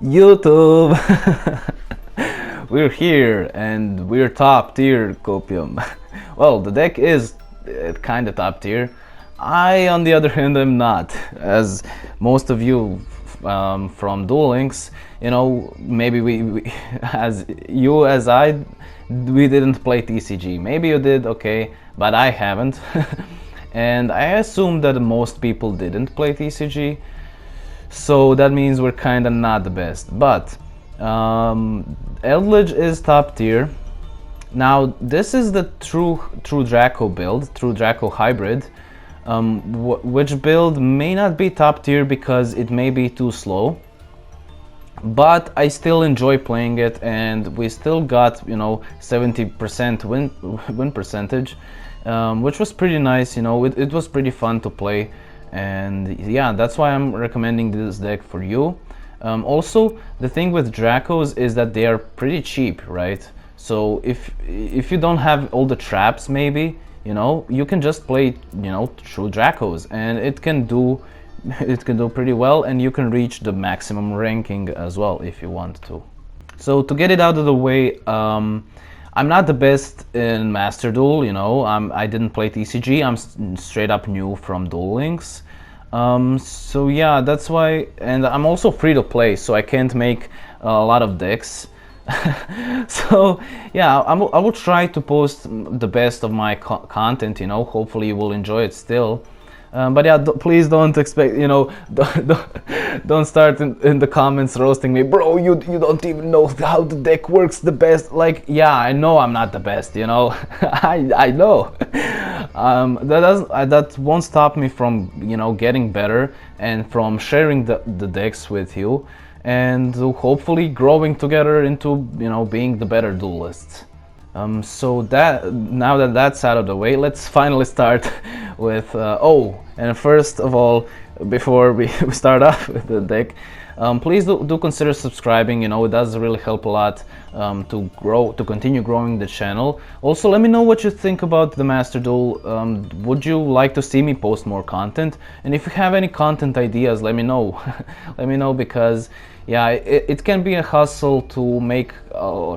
YouTube! We're here and we're top tier, Copium. Well, the deck is kind of top tier. I, on the other hand, am not. As most of you from Duel Links, you know, maybe as I, we didn't play TCG. Maybe you did, okay, but I haven't. And I assume that most people didn't play TCG. So that means we're kind of not the best, but Eldlich is top tier. Now this is the true Draco build, true Draco hybrid, which build may not be top tier because it may be too slow, but I still enjoy playing it, and we still got 70% win percentage, which was pretty nice. It was pretty fun to play. And yeah, that's why I'm recommending this deck for you. Also, the thing with Dracos is that they are pretty cheap, right? So if you don't have all the traps, maybe you can just play true Dracos, and it can do pretty well, and you can reach the maximum ranking as well if you want to. So to get it out of the way, I'm not the best in Master Duel, I didn't play TCG, I'm straight up new from Duel Links. So yeah, that's why, and I'm also free to play, so I can't make a lot of decks. So yeah, I will try to post the best of my content, hopefully you will enjoy it still. But yeah, please don't expect, don't start in the comments roasting me, bro. You don't even know how the deck works the best. Like, yeah, I know I'm not the best, I know. That won't stop me from getting better and from sharing the decks with you, and hopefully growing together into being the better duelists. So now that that's out of the way, let's finally start with and first of all, before we start off with the deck, please do consider subscribing. It does really help a lot to continue growing the channel. Also, let me know what you think about the Master Duel. Would you like to see me post more content? And if you have any content ideas, let me know. Let me know, because yeah, it can be a hustle to make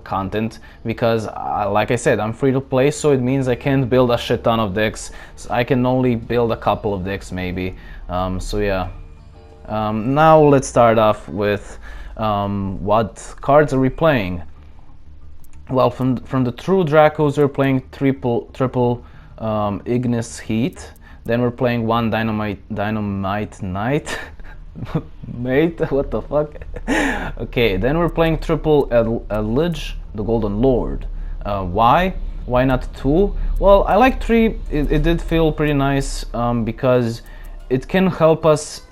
content, because like I said, I'm free to play, so it means I can't build a shit ton of decks. So I can only build a couple of decks maybe. So yeah, now let's start off with what cards are we playing. Well, from the true Dracos, we're playing triple Ignis Heat. Then we're playing one Dynamite Knight. Mate, what the fuck? Okay, then we're playing triple Eldlich, the Golden Lord. Why not two? Well, I like three. It did feel pretty nice, because it can help us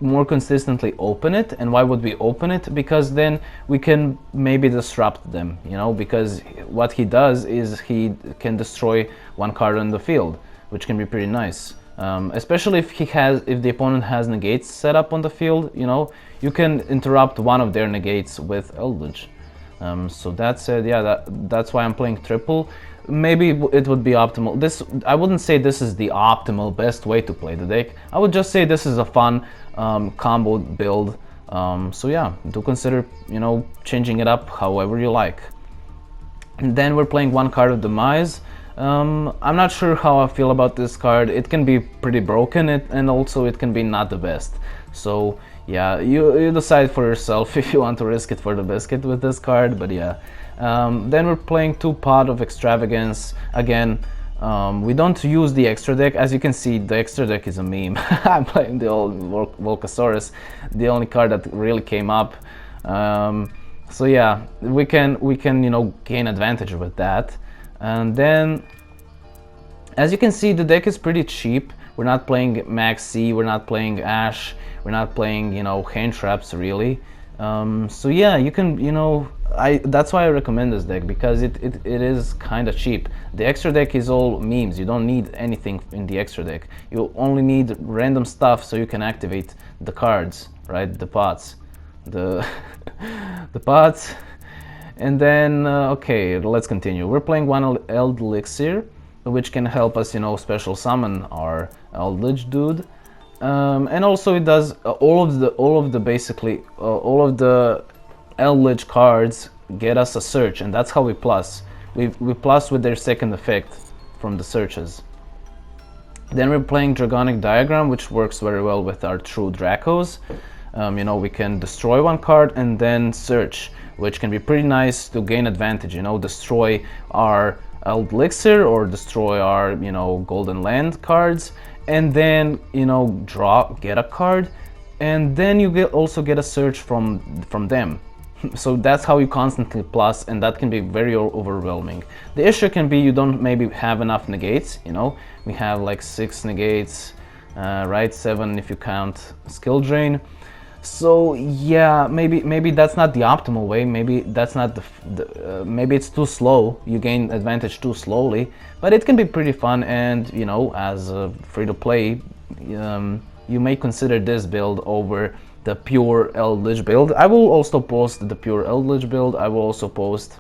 more consistently open it. And why would we open it? Because then we can maybe disrupt them, because what he does is he can destroy one card on the field, which can be pretty nice. Especially if the opponent has negates set up on the field, you can interrupt one of their negates with Eldlich. So that's it. Yeah, that's why I'm playing triple. Maybe it would be optimal. I wouldn't say this is the optimal best way to play the deck. I would just say this is a fun combo build. So yeah, do consider changing it up however you like. And then we're playing one card of Demise. I'm not sure how I feel about this card. It can be pretty broken, and also it can be not the best. So yeah, you decide for yourself if you want to risk it for the biscuit with this card. But yeah, then we're playing two Pot of Extravagance. Again, we don't use the extra deck. As you can see, the extra deck is a meme. I'm playing the old Volcasaurus, the only card that really came up. So yeah, we can gain advantage with that. And then, as you can see, the deck is pretty cheap. We're not playing Max C, we're not playing Ash, we're not playing, hand traps really. So yeah, you can, that's why I recommend this deck, because it is kind of cheap. The extra deck is all memes. You don't need anything in the extra deck. You only need random stuff so you can activate the cards, right? The pots. The pots. And then, okay, let's continue. We're playing one Elixir, which can help us, special summon our Eldlich dude. And also it does all of the basically all of the Eldlich cards get us a search, and that's how we plus. We plus with their second effect from the searches. Then we're playing Dragonic Diagram, which works very well with our true Dracos. You know, we can destroy one card and then search, which can be pretty nice to gain advantage. You know, destroy our Elixir or destroy our, you know, Golden Land cards, and then, you know, get a card, and then you also get a search from them. So that's how you constantly plus, and that can be very overwhelming. The issue can be you don't maybe have enough negates. You know, we have like 6 negates, right? 7 if you count skill drain. So yeah, maybe that's not the optimal way. Maybe that's not maybe it's too slow. You gain advantage too slowly, but it can be pretty fun. And you know, as a free-to-play, you may consider this build over the pure Eldlich build. I will also post the pure Eldlich build. I will also post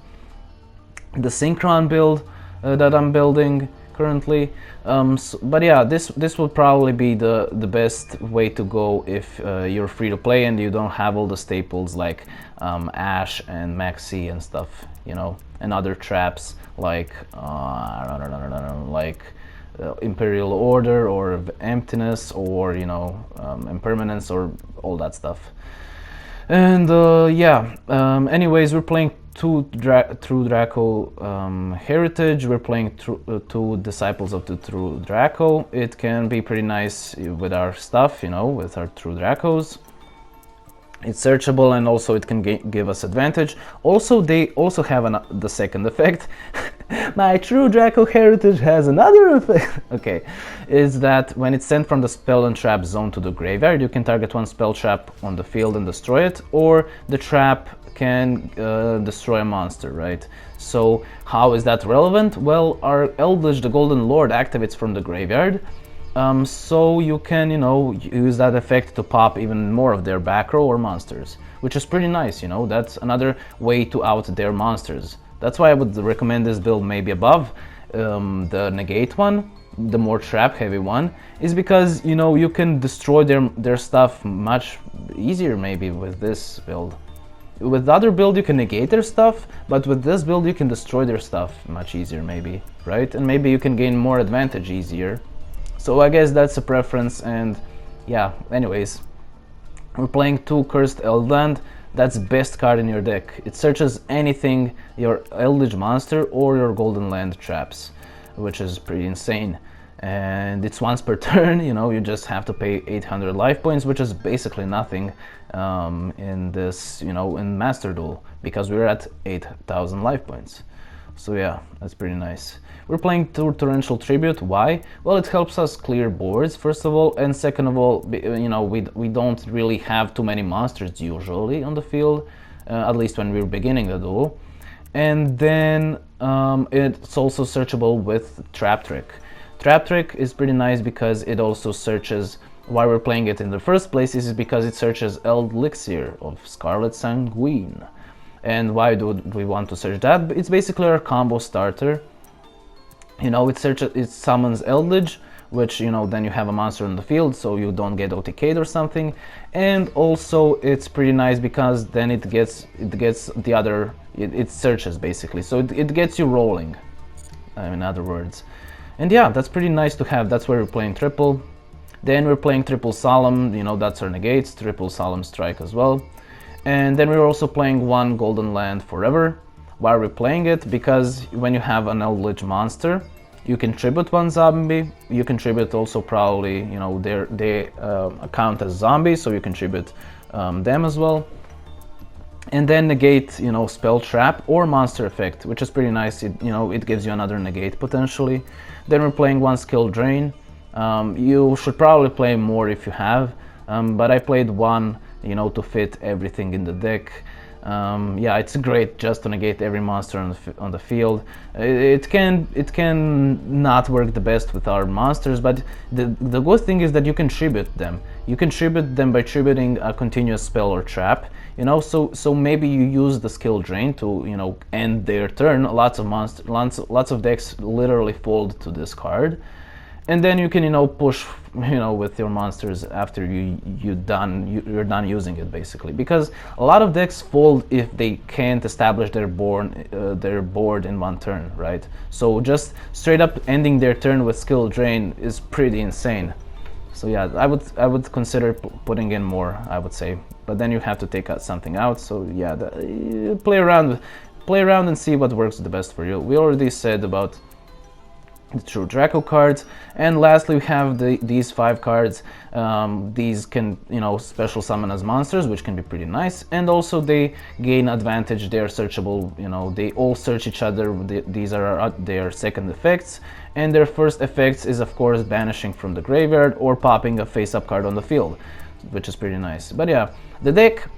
the Synchron build that I'm building currently. But yeah, this will probably be the best way to go if you're free to play and you don't have all the staples like Ash and Maxi and stuff, you know, and other traps like Imperial Order or Emptiness or, you know, Impermanence or all that stuff. And yeah, anyways, we're playing True Draco Heritage. We're playing two Disciples of the True Draco. It can be pretty nice with our stuff, you know, with our True Dracos. It's searchable, and also it can give us advantage. Also, they also have the second effect. My True Draco Heritage has another effect. Okay, is that when it's sent from the spell and trap zone to the graveyard, you can target one spell trap on the field and destroy it, or the trap can destroy a monster, right? So how is that relevant? Well, our Eldlich, the Golden Lord, activates from the graveyard. So you can, you know, use that effect to pop even more of their back row or monsters, which is pretty nice, you know. That's another way to out their monsters. That's why I would recommend this build maybe above the negate one, the more trap heavy one, is because, you know, you can destroy their stuff much easier maybe with this build. With the other build you can negate their stuff, but with this build you can destroy their stuff much easier maybe, right? And maybe you can gain more advantage easier. So I guess that's a preference. And yeah, anyways, we're playing 2 Cursed Eldland. That's best card in your deck. It searches anything, your Eldlich monster or your Golden Land traps, which is pretty insane. And it's once per turn, you know, you just have to pay 800 life points, which is basically nothing in this, you know, in Master Duel, because we're at 8,000 life points. So yeah, that's pretty nice. We're playing Torrential Tribute. Why? Well, it helps us clear boards, first of all, and second of all, you know, we don't really have too many monsters usually on the field, at least when we're beginning the duel. And then it's also searchable with Trap Trick. Trap Trick is pretty nice because it also searches, why we're playing it in the first place is because it searches Elixir of Scarlet Sanguine. And why do we want to search that? It's basically our combo starter. You know, it summons Eldlich, which, you know, then you have a monster on the field, so you don't get OTK'd or something. And also it's pretty nice because then it gets the other, it searches basically, so it gets you rolling, in other words. And yeah, that's pretty nice to have. That's where we're playing triple. Then we're playing triple Solemn, you know, that's our negates, triple Solemn Strike as well. And then we're also playing 1 Golden Land Forever. Why are we playing it? Because when you have an Eldlich monster, you can tribute 1 zombie. You can tribute also probably, you know, they count as zombies, so you can tribute them as well. And then negate, you know, spell trap or monster effect, which is pretty nice. It, you know, it gives you another negate potentially. Then we're playing 1 skill drain. You should probably play more if you have, but I played 1, you know, to fit everything in the deck. Yeah, it's great just to negate every monster on the field. It can not work the best with our monsters, but the good thing is that you can tribute them. You can tribute them by tributing a continuous spell or trap. You know, so maybe you use the skill drain to, you know, end their turn. Lots of decks literally fold to this card. and then you can, you know, push, you know, with your monsters after you're done using it, basically. Because a lot of decks fold if they can't establish their board in one turn, right? So just straight up ending their turn with skill drain is pretty insane. So yeah, I would consider putting in more, I would say, but then you have to take something out. So yeah, play around and see what works the best for you. We already said about the true Draco cards, and lastly we have these 5 cards. These can, you know, special summon as monsters, which can be pretty nice, and also they gain advantage. They are searchable, you know, they all search each other. These are their second effects, and their first effects is of course banishing from the graveyard or popping a face-up card on the field, which is pretty nice. But yeah, the deck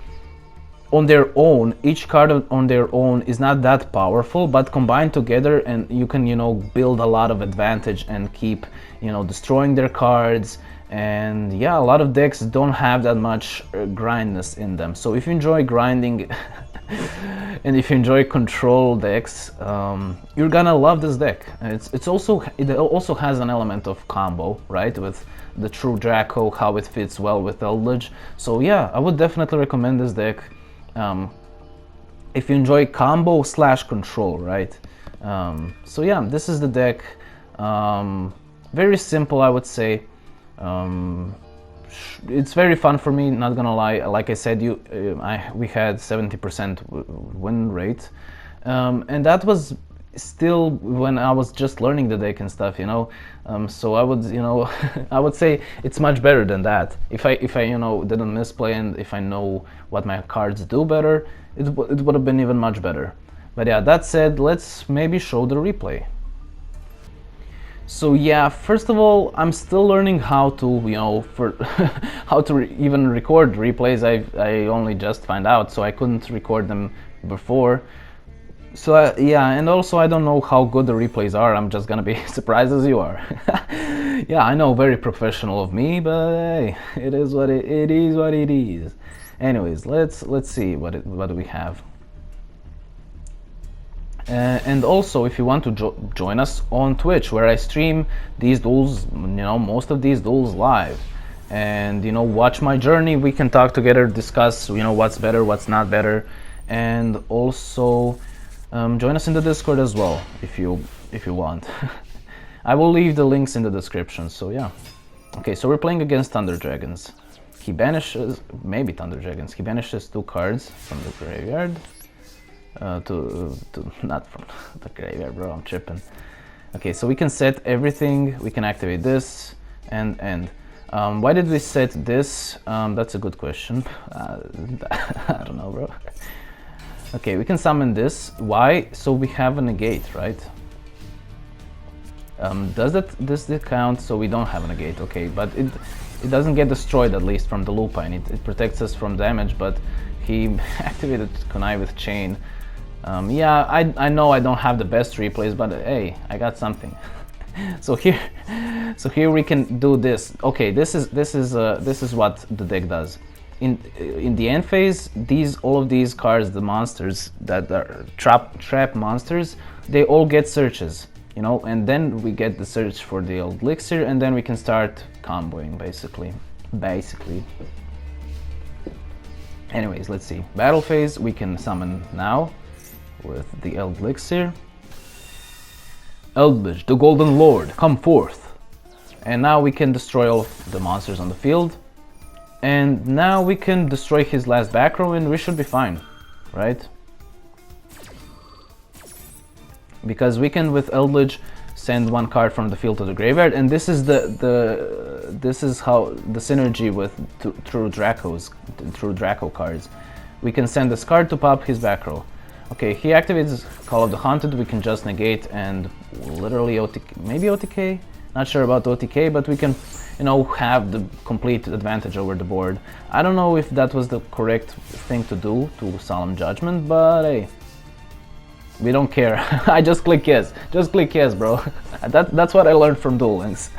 on their own, each card on their own is not that powerful, but combined together, and you can, you know, build a lot of advantage and keep, you know, destroying their cards. And yeah, a lot of decks don't have that much grindness in them. So if you enjoy grinding and if you enjoy control decks, you're gonna love this deck. It also has an element of combo, right, with the true Draco, how it fits well with Eldlich. So yeah, I would definitely recommend this deck if you enjoy combo / control, right? So yeah, this is the deck. Very simple, I would say. It's very fun for me, not gonna lie. Like I said, we had 70% win rate, and that was still when I was just learning the deck and stuff, you know. So I would, you know, I would say it's much better than that. If I you know, didn't misplay, and if I know what my cards do better, it would have been even much better. But yeah, that said, let's maybe show the replay. So yeah, first of all, I'm still learning how to, you know, how to even record replays. I only just found out, so I couldn't record them before. So yeah, and also I don't know how good the replays are. I'm just gonna be surprised as you are. Yeah, I know, very professional of me, but hey, it is what it is. Anyways, let's see what do we have. And also, if you want to join us on Twitch, where I stream these duels, you know, most of these duels live, and, you know, watch my journey. We can talk together, discuss, you know, what's better, what's not better, and also join us in the Discord as well if you want. I will leave the links in the description. So yeah, okay. So we're playing against Thunder Dragons. He banishes, maybe Thunder Dragons. He banishes 2 cards from the graveyard. Not from the graveyard, bro, I'm tripping. Okay, so we can set everything. We can activate this and end. Why did we set this? That's a good question. I don't know, bro. Okay, we can summon this. Why? So we have a negate, right? Does this count? So we don't have a negate, okay, but it doesn't get destroyed, at least from the lupine. It protects us from damage, but he activated Kunai with Chain. Yeah, I know I don't have the best replays, but hey, I got something. So here we can do this. Okay, this is what the deck does. In the end phase, all of these cards, the monsters that are trap monsters, they all get searches, you know, and then we get the search for the elixir, and then we can start comboing, basically. Anyways, let's see. Battle phase, we can summon now with the elixir. Eldlich, the Golden Lord, come forth. And now we can destroy all of the monsters on the field. And now we can destroy his last back row and we should be fine, right? Because we can, with Eldlich, send 1 card from the field to the graveyard, and this is this is how the synergy with true Draco cards. We can send this card to pop his back row. Okay, he activates Call of the Haunted. We can just negate and literally OTK, maybe OTK. Not sure about OTK, but we can, you know, have the complete advantage over the board. I don't know if that was the correct thing to do to Solemn Judgment, but hey, we don't care. I just click yes. Just click yes, bro. That's what I learned from Duel Links.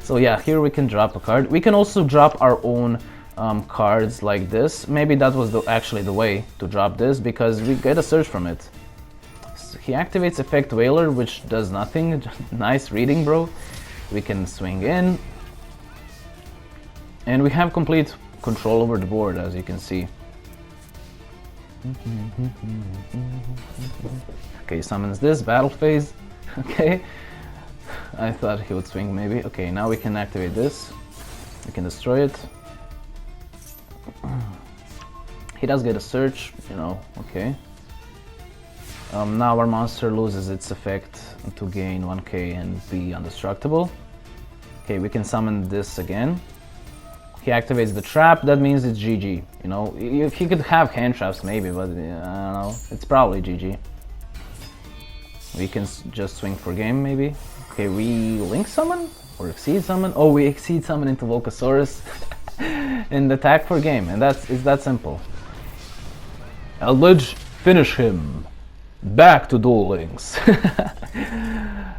So yeah, here we can drop a card. We can also drop our own cards like this. Maybe that was actually the way to drop this, because we get a search from it. So he activates Effect Whaler, which does nothing. Nice reading, bro. we can swing in, and we have complete control over the board, as you can see. Okay, summons this battle phase. Okay, I thought he would swing maybe. Okay, now we can activate this. We can destroy it. He does get a search, you know. Okay. Now our monster loses its effect to gain 1k and be indestructible. Okay, we can summon this again. He activates the trap, that means it's GG. You know, if he could have hand traps maybe, but I don't know, it's probably GG. We can just swing for game maybe. Okay, we link summon or exceed summon. Oh, we exceed summon into Volcasaurus and attack for game, and it's that simple. Eldlich, finish him. Back to Duel Links.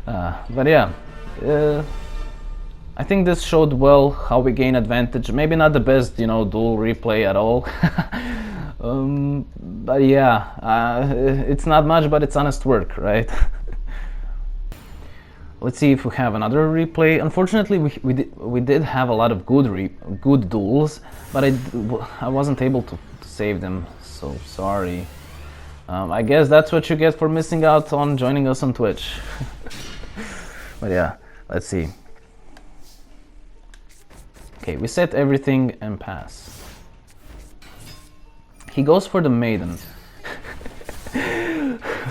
But yeah, I think this showed well how we gain advantage. Maybe not the best, you know, duel replay at all. But yeah, it's not much, but it's honest work, right? Let's see if we have another replay. Unfortunately, we did have a lot of good duels, but I wasn't able to save them, so sorry. I guess that's what you get for missing out on joining us on Twitch. But yeah, let's see. Okay, we set everything and pass. He goes for the maiden.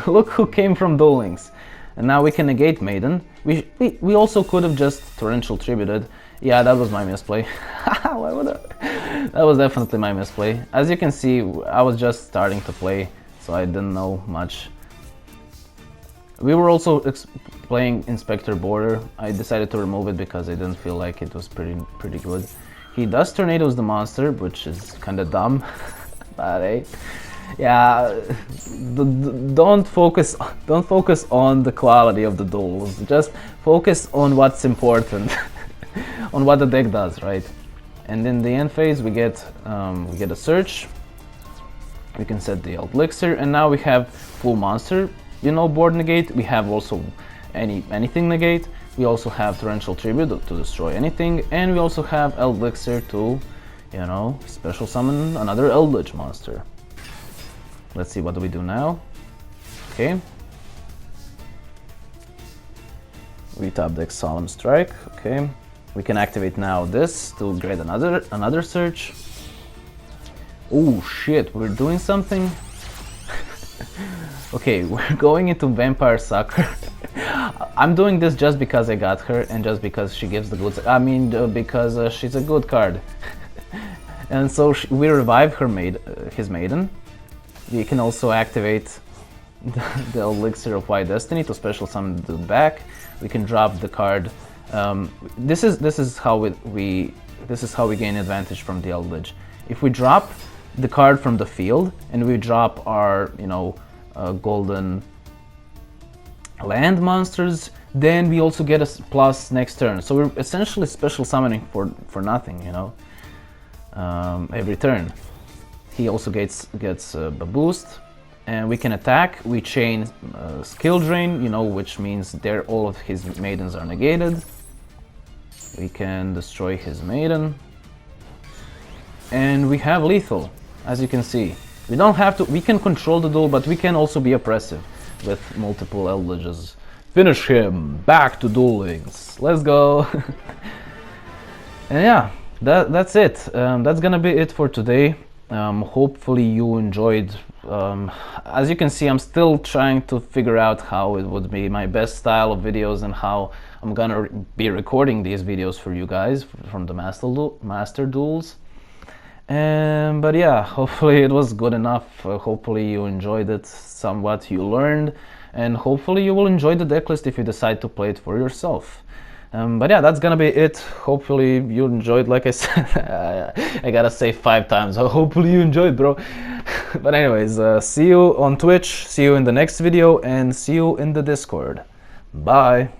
Look who came from Duel Links. And now we can negate maiden. We also could have just torrential tributed. Yeah, that was my misplay. Why would I? That was definitely my misplay. As you can see, I was just starting to play, so I didn't know much. We were also playing Inspector Border. I decided to remove it because I didn't feel like it was pretty good. He does tornadoes the monster, which is kind of dumb. But hey, yeah, don't focus on the quality of the duels. Just focus on what's important, on what the deck does, right? And in the end phase, we get a search. We can set the elixir, and now we have full monster, you know, board negate. We have also anything negate. We also have torrential tribute to destroy anything, and we also have elixir to, you know, special summon another Eldlich monster. Let's see, what do we do now? Okay, we tap the Solemn Strike. Okay, we can activate now this to get another search. Oh shit, we're doing something. Okay, we're going into Vampire Sucker. I'm doing this just because I got her and just because she gives the goods. I mean, because she's a good card. And so we revive his maiden. We can also activate the Elixir of White Destiny to special summon the back. We can drop the card. This is how we gain advantage from the Eldlich. If we drop the card from the field and we drop our, you know, golden land monsters, then we also get a plus next turn. So we're essentially special summoning for nothing, you know, every turn. He also gets a boost, and we can attack. We chain skill drain, you know, which means all of his maidens are negated. We can destroy his maiden, and we have lethal, as you can see. We don't have to. We can control the duel, but we can also be oppressive with multiple Eldliches. Finish him. Back to Duel Links. Let's go. And yeah, that's it. That's gonna be it for today. Hopefully you enjoyed. As you can see, I'm still trying to figure out how it would be my best style of videos and how I'm gonna be recording these videos for you guys from the Master Duels. But yeah, hopefully it was good enough. Hopefully you enjoyed it somewhat, you learned, and hopefully you will enjoy the decklist if you decide to play it for yourself. But yeah, that's gonna be it. Hopefully you enjoyed, like I said. I gotta say 5 times, hopefully you enjoyed, bro. But anyways, see you on Twitch, see you in the next video, and see you in the Discord. Bye.